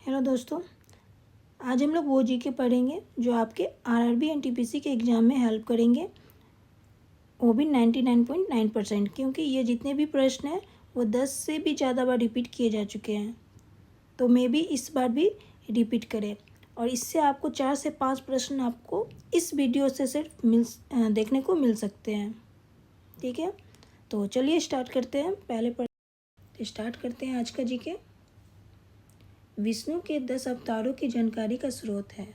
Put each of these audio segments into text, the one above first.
Hello दोस्तों, आज हम लोग वो जीके पढ़ेंगे जो आपके आरआरबी एनटीपीसी के एग्ज़ाम में हेल्प करेंगे, वो भी 99.9%। क्योंकि ये जितने भी प्रश्न हैं वो 10 से भी ज़्यादा बार रिपीट किए जा चुके हैं, तो मे भी इस बार भी रिपीट करें। और इससे आपको 4 से 5 प्रश्न आपको इस वीडियो से सिर्फ देखने को मिल सकते हैं। ठीक है, तो चलिए स्टार्ट करते हैं। स्टार्ट करते हैं आज का जीके। विष्णु के 10 अवतारों की जानकारी का स्रोत है,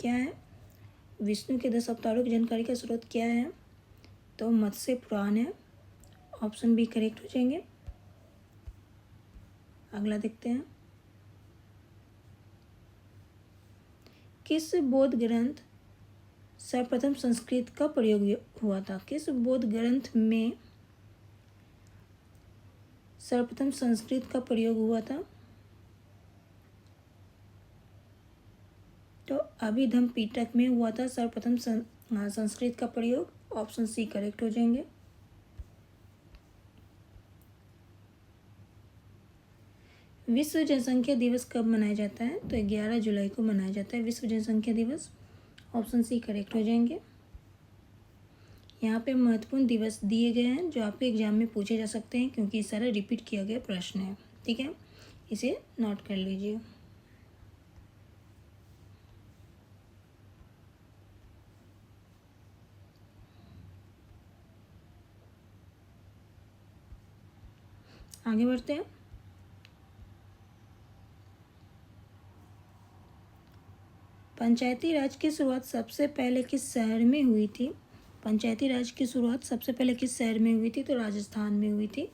क्या है? विष्णु के 10 अवतारों की जानकारी का स्रोत क्या है? तो मत्स्य पुराण है। ऑप्शन बी करेक्ट हो जाएंगे। अगला देखते हैं। किस बौद्ध ग्रंथ सर्वप्रथम संस्कृत का प्रयोग हुआ था? किस बौद्ध ग्रंथ में सर्वप्रथम संस्कृत का प्रयोग हुआ था? तो अभिधम्म पिटक में हुआ था सर्वप्रथम संस्कृत का प्रयोग। ऑप्शन सी करेक्ट हो जाएंगे। विश्व जनसंख्या दिवस कब मनाया जाता है? तो 11 जुलाई को मनाया जाता है विश्व जनसंख्या दिवस। ऑप्शन सी करेक्ट हो जाएंगे। यहाँ पे महत्वपूर्ण दिवस दिए गए हैं जो आपके एग्जाम में पूछे जा सकते हैं, क्योंकि सारा रिपीट किया गया प्रश्न है। ठीक है, इसे नोट कर लीजिए। आगे बढ़ते हैं। पंचायती राज की शुरुआत सबसे पहले किस शहर में हुई थी? पंचायती राज की शुरुआत सबसे पहले किस शहर में हुई थी? तो राजस्थान में हुई थी।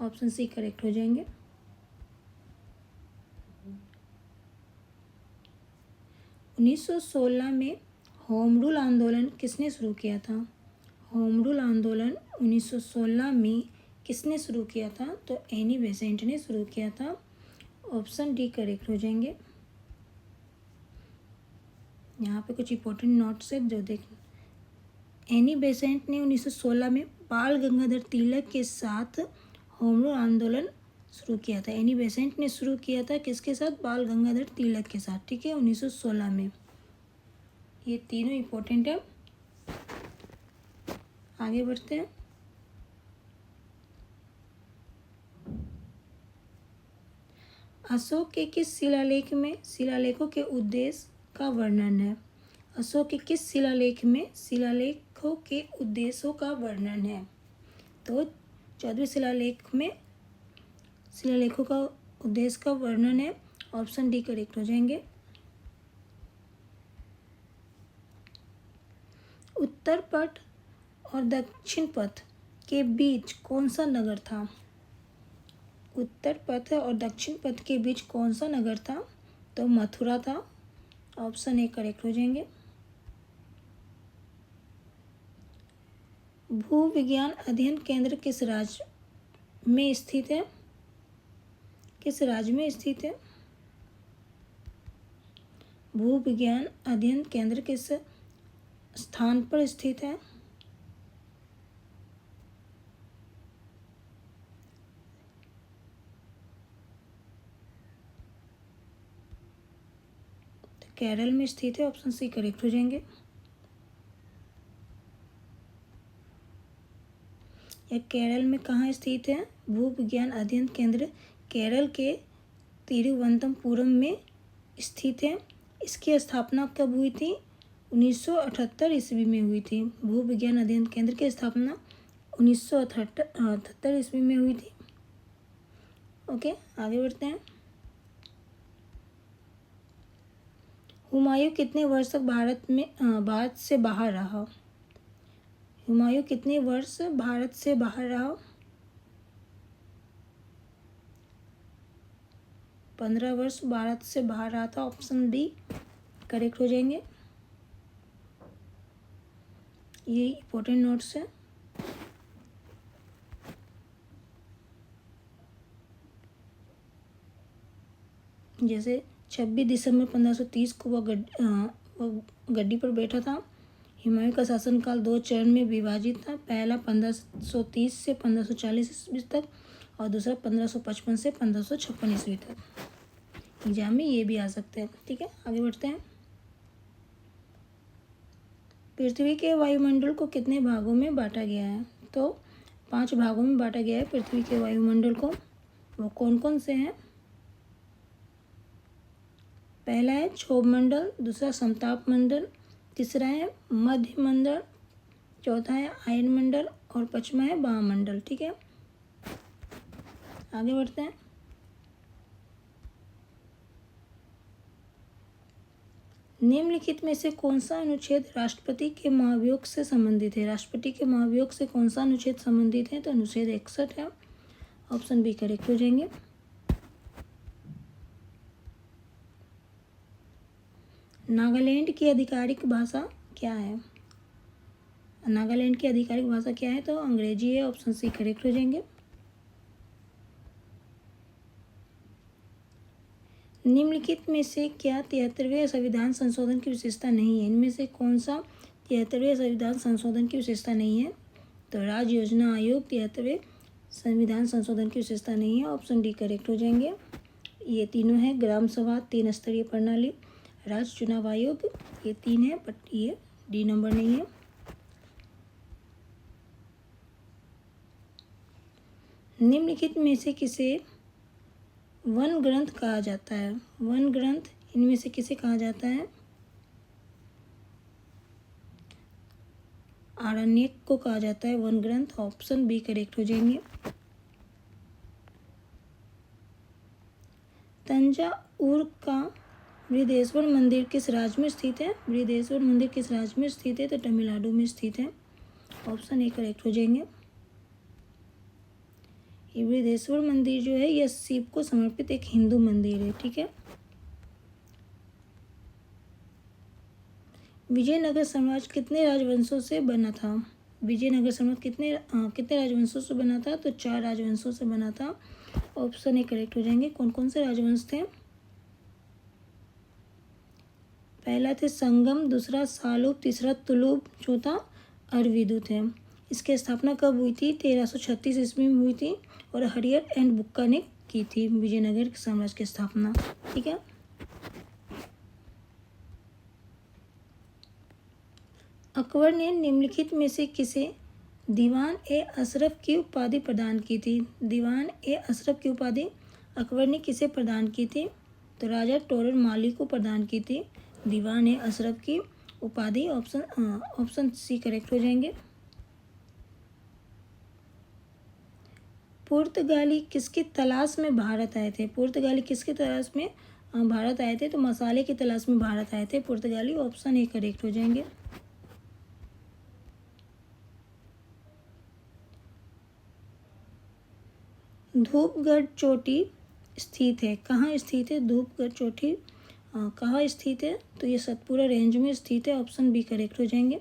ऑप्शन सी करेक्ट हो जाएंगे। 1916 में होम रूल आंदोलन किसने शुरू किया था? होम रूल आंदोलन 1916 में किसने शुरू किया था? तो एनी बेसेंट ने शुरू किया था। ऑप्शन डी करेक्ट हो जाएंगे। यहाँ पे कुछ इंपॉर्टेंट नोट्स है जो देख। एनी बेसेंट ने 1916 में बाल गंगाधर तिलक के साथ होम रूल आंदोलन शुरू किया था। एनी बेसेंट ने शुरू किया था किसके साथ? बाल गंगाधर तिलक के साथ। ठीक है, 1916 में। ये तीनों इंपॉर्टेंट है। आगे बढ़ते हैं। अशोक के किस शिलालेख में शिलालेखों के उद्देश्य का वर्णन है? अशोक के किस शिलालेख में शिलालेखों के उद्देश्यों का वर्णन है? तो 14वें शिलालेख में शिलालेखों का उद्देश्य का वर्णन है। ऑप्शन डी करेक्ट हो जाएंगे। उत्तर पथ और दक्षिण पथ के बीच कौन सा नगर था? उत्तर पथ और दक्षिण पथ के बीच कौन सा नगर था? तो मथुरा था। ऑप्शन ए करेक्ट हो जाएंगे। भू विज्ञान अध्ययन केंद्र किस राज्य में स्थित है? किस राज्य में स्थित है? भू विज्ञान अध्ययन केंद्र किस स्थान पर स्थित है? तो केरल में स्थित है। ऑप्शन सी करेक्ट हो जाएंगे। यह केरल में कहाँ स्थित है? भू विज्ञान अध्ययन केंद्र केरल के तिरुवनंतपुरम में स्थित है। इसकी स्थापना कब हुई थी? 1978 ईस्वी में हुई थी। भू विज्ञान अध्ययन केंद्र की स्थापना 1978 ईस्वी में हुई थी। ओके, आगे बढ़ते हैं। हुमायूं कितने वर्ष तक भारत से बाहर रहा? हुमायूं कितने वर्ष भारत से बाहर रहा? 15 वर्ष भारत से बाहर रहा था। ऑप्शन डी करेक्ट हो जाएंगे। ये इंपॉर्टेंट नोट्स है। जैसे 26 दिसंबर 1530 को वह गद्दी पर बैठा था। हुमायूं का शासनकाल 2 चरण में विभाजित था। पहला 1530 से 1540 ईस्वी तक और दूसरा 1555 से 1556 ईस्वी तक। एग्जाम में ये भी आ सकते हैं। ठीक है, आगे बढ़ते हैं। पृथ्वी के वायुमंडल को कितने भागों में बांटा गया है? तो 5 भागों में बांटा गया है पृथ्वी के वायुमंडल को। वो कौन कौन से हैं? पहला है क्षोभ मंडल, दूसरा समताप मंडल, तीसरा है मध्य मंडल, चौथा है आयन मंडल और पांचवा है वामंडल। ठीक है, आगे बढ़ते हैं। निम्नलिखित में से कौन सा अनुच्छेद राष्ट्रपति के महाभियोग से संबंधित है? राष्ट्रपति के महाभियोग से कौन सा अनुच्छेद संबंधित है? तो अनुच्छेद 61 है। ऑप्शन बी करेक्ट हो जाएंगे। नागालैंड की आधिकारिक भाषा क्या है? नागालैंड की आधिकारिक भाषा क्या है? तो अंग्रेजी है। ऑप्शन सी करेक्ट हो जाएंगे। निम्नलिखित में से क्या 73वें संविधान संशोधन की विशेषता नहीं है? इनमें से कौन सा 73वें संविधान संशोधन की विशेषता नहीं है? तो राज्य योजना आयोग 73वें संविधान संशोधन की विशेषता नहीं है। ऑप्शन डी करेक्ट हो जाएंगे। ये तीनों है ग्राम सभा, 3 स्तरीय प्रणाली, राज्य चुनाव आयोग, ये 3 है, बट ये डी नंबर नहीं है। निम्नलिखित में से किसे वन ग्रंथ कहा जाता है? वन ग्रंथ इनमें से किसे कहा जाता है? आरण्यक को कहा जाता है वन ग्रंथ। ऑप्शन बी करेक्ट हो जाएंगे। तंजावुर का बृहदेश्वर मंदिर किस राज्य में स्थित है? बृहदेश्वर मंदिर किस राज्य में स्थित है? तो तमिलनाडु में स्थित है। ऑप्शन ए करेक्ट हो जाएंगे। ये बृहदेश्वर मंदिर जो है यह शिव को समर्पित एक हिंदू मंदिर है। ठीक है, विजयनगर साम्राज्य कितने राजवंशों से बना था? विजयनगर साम्राज्य कितने राजवंशों से बना था? तो 4 राजवंशों से बना था। ऑप्शन ए करेक्ट हो जाएंगे। कौन कौन से राजवंश थे? पहला थे संगम, दूसरा सालुब, तीसरा तुलुब, चौथा अरविदुत है। इसकी स्थापना कब हुई थी? 1336 ईस्वी में हुई थी और हरियर एंड बुक्का ने की थी विजयनगर साम्राज्य की स्थापना। ठीक है, अकबर ने निम्नलिखित में से किसे दीवान ए अशरफ की उपाधि प्रदान की थी? दीवान ए अशरफ की उपाधि अकबर ने किसे प्रदान की थी? तो राजा टोरर माली को प्रदान की थी दीवान ए अशरफ की उपाधि। ऑप्शन सी करेक्ट हो जाएंगे। पुर्तगाली किसकी तलाश में भारत आए थे? पुर्तगाली किसकी तलाश में भारत आए थे? तो मसाले की तलाश में भारत आए थे पुर्तगाली। ऑप्शन ए करेक्ट हो जाएंगे। धूपगढ़ चोटी स्थित है, कहाँ स्थित है? धूपगढ़ चोटी कहाँ स्थित है? तो ये सतपुरा रेंज में स्थित है। ऑप्शन बी करेक्ट हो जाएंगे।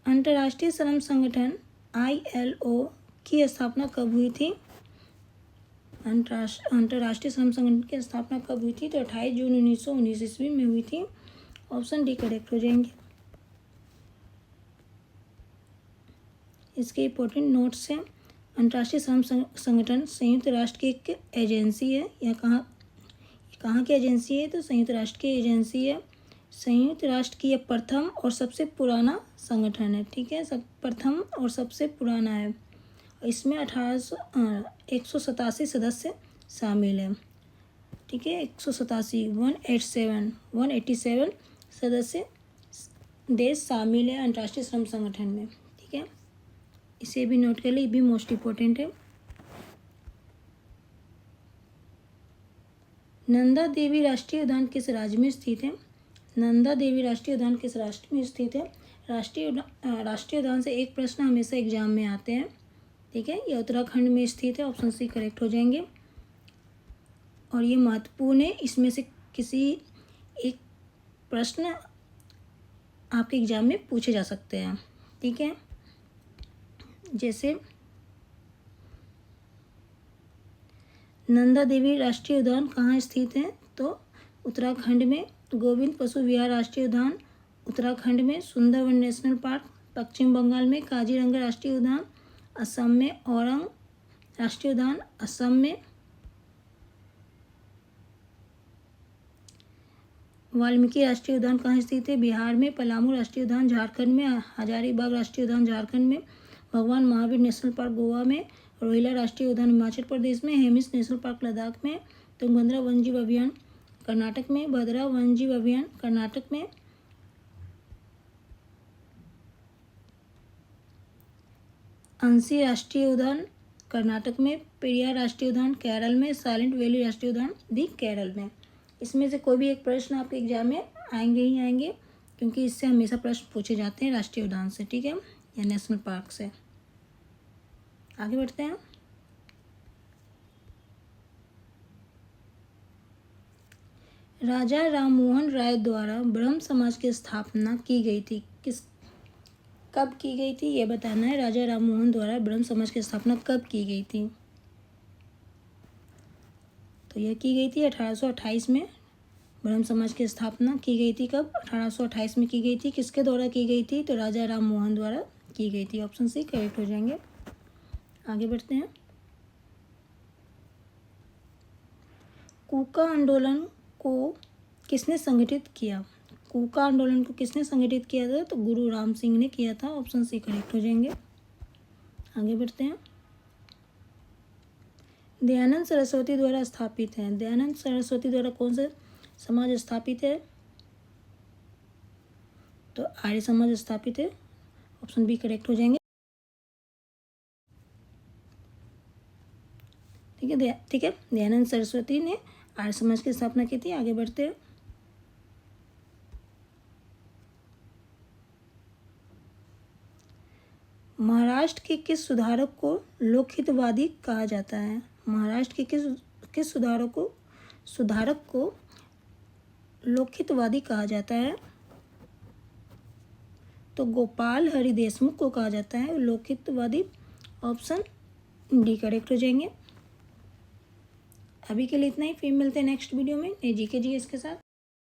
अंतर्राष्ट्रीय श्रम संगठन ILO की स्थापना कब हुई थी? अंतर्राष्ट्रीय श्रम संगठन की स्थापना कब हुई थी? तो 28 जून 1919 ईस्वी में हुई थी। ऑप्शन डी करेक्ट हो जाएंगे। इसके इंपॉर्टेंट नोट्स हैं। अंतर्राष्ट्रीय श्रम संगठन संयुक्त राष्ट्र की एक एजेंसी है। यह कहाँ की एजेंसी है? तो संयुक्त राष्ट्र की एजेंसी है। संयुक्त राष्ट्र की यह प्रथम और सबसे पुराना संगठन है। ठीक है, प्रथम और सबसे पुराना है। इसमें 187 सदस्य शामिल हैं। ठीक है, 187 सदस्य देश शामिल है अंतर्राष्ट्रीय श्रम संगठन में। ठीक है, इसे भी नोट कर ले, ये भी मोस्ट इम्पोर्टेंट है। नंदा देवी राष्ट्रीय उद्यान किस राज्य में स्थित है? नंदा देवी राष्ट्रीय उद्यान किस राष्ट्र में स्थित है? राष्ट्रीय उद्यान से एक प्रश्न हमेशा एग्जाम में आते हैं। ठीक है, ये उत्तराखंड में स्थित है। ऑप्शन सी करेक्ट हो जाएंगे। और ये महत्वपूर्ण है, इसमें से किसी एक प्रश्न आपके एग्जाम में पूछे जा सकते हैं। ठीक है, जैसे नंदा देवी राष्ट्रीय उद्यान कहाँ स्थित है? तो उत्तराखंड में। गोविंद पशु विहार राष्ट्रीय उद्यान उत्तराखंड में। सुंदरवन नेशनल पार्क पश्चिम बंगाल में। काजीरंगा राष्ट्रीय उद्यान असम में। औरंग राष्ट्रीय उद्यान असम में, वाल्मीकि राष्ट्रीय उद्यान कहाँ स्थित है? बिहार में। पलामू राष्ट्रीय उद्यान झारखंड में, हजारीबाग राष्ट्रीय उद्यान झारखंड में, भगवान महावीर नेशनल पार्क गोवा में, रोहिला राष्ट्रीय उद्यान हिमाचल प्रदेश में, हेमिस नेशनल पार्क लद्दाख में, तुंगभद्रा वन्यजीव अभयारण्य कर्नाटक में, भद्रा वन्यजीव अभयारण्य कर्नाटक में, अंशी राष्ट्रीय उद्यान कर्नाटक में, पेरियार राष्ट्रीय उद्यान केरल में, साइलेंट वैली राष्ट्रीय उद्यान भी केरल में। इसमें से कोई भी एक प्रश्न आपके एग्जाम में आएंगे ही आएंगे, क्योंकि इससे हमेशा प्रश्न पूछे जाते हैं राष्ट्रीय उद्यान से, ठीक है, या नेशनल पार्क से। आगे बढ़ते हैं। राजा राममोहन राय द्वारा ब्रह्म समाज की स्थापना की गई थी। कब की गई थी ये बताना है। राजा राममोहन द्वारा ब्रह्म समाज की स्थापना कब की गई थी? तो यह की गई थी 1828 में। ब्रह्म समाज की स्थापना की गई थी कब? 1828 में की गई थी। किसके द्वारा की गई थी? तो राजा राममोहन द्वारा की गई थी। ऑप्शन सी करेक्ट हो जाएंगे। आगे बढ़ते हैं। कूका आंदोलन को किसने संगठित किया? कूका आंदोलन को किसने संगठित किया था? तो गुरु राम सिंह ने किया था। ऑप्शन सी करेक्ट हो जाएंगे। आगे बढ़ते हैं। दयानंद सरस्वती द्वारा स्थापित है। दयानंद सरस्वती द्वारा कौन सा समाज स्थापित है? तो आर्य समाज स्थापित है। ऑप्शन बी करेक्ट हो जाएंगे। ठीक है, दयानंद सरस्वती ने आर्य समाज की स्थापना की थी। आगे बढ़ते हैं। महाराष्ट्र के किस सुधारक को लोकहितवादी कहा जाता है? महाराष्ट्र के किस सुधारक को लोकहितवादी कहा जाता है? तो गोपाल हरि देशमुख को कहा जाता है लोकहितवादी। ऑप्शन डी करेक्ट हो जाएंगे। अभी के लिए इतना ही, फिर मिलते हैं नेक्स्ट वीडियो में नई जीके जीएस के साथ।